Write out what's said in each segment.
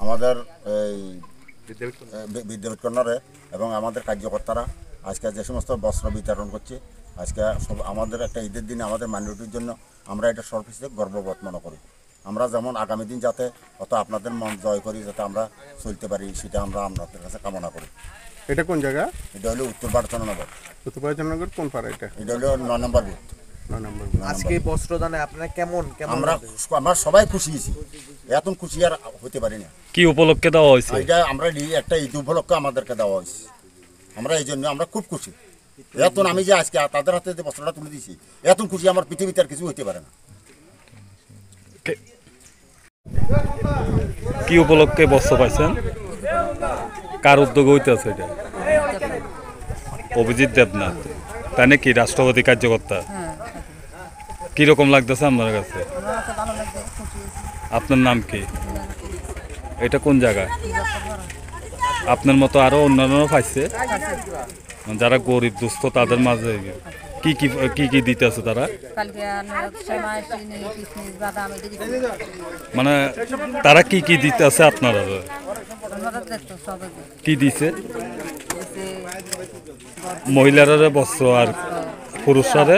আমাদের এই বিদ্যাপীঠ কর্নারে এবং আমাদের কার্যকর্তারা আজকে যে সমস্ত বস্ত্র বিতরণ করছে, আজকে সব আমাদের একটা ঈদের দিনে আমাদের মাইনরিটির জন্য আমরা এটা সর্বশেষে গর্ববোধ মনে করি। আমরা যেমন আগামী দিন যাতে অত আপনাদের মন জয় করি, যাতে আমরা চলতে পারি, সেটা আমরা আপনাদের কাছে কামনা করি। এটা কোন জায়গা? এটা হলো উত্তরপাড়া চন্দ্রনগর। উত্তরপাড়া চন্দ্রনগর কোন পাড়া? এটা হলো 9 নম্বর বুথ। আজকে বস্ত্রদানে আপনারা কেমন আমরা সবাই খুশি হয়েছি, এত খুশি আর হতে পারি না। কি উপলক্ষে দেওয়া হয়েছে? এটা আমরা একটা ঈদ উপলক্ষে আমাদেরকে দেওয়া হয়েছে, আমরা এই জন্য আমরা খুব খুশি। এত আমি যে আজকে তাদের হাতে যে বস্ত্রটা তুলে দিয়েছি, এত খুশি আমার পৃথিবীতে আর কিছু হতে পারে না। কি উপলক্ষে বস্ত্র পাইছেন? কার উদ্যোগে হইতেছে এটা? অভিজিৎ দেবনাথ, তাই নাকি? রাষ্ট্রপতি কার্যকর্তা। কিরকম লাগতেছে আপনার কাছে? আপনার নাম কি? এটা কোন জায়গা? আপনার মতো আরো অন্যান্য পাইছে যারা গরিব দুস্থ, তাদের মাঝে কি কি কি কি দিতেছে তারা? মানে তারা কি কি দিতেছে আপনারা? কি দিছে? মহিলারা বস্ত্র আর পুরুষরা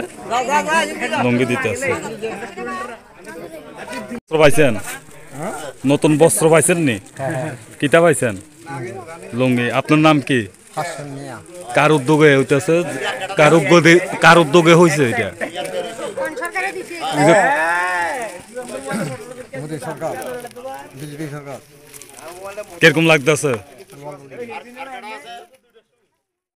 লুঙ্গি দিতেছে। পাইছেন নতুন বস্ত্র পাইছেন নি? কিতা পাইছেন? লুঙ্গি। আপনার নাম কি? কার উদ্যোগে হইতেছে? কার উদ্যোগে হয়েছে এটা? কিরকম লাগতেছে?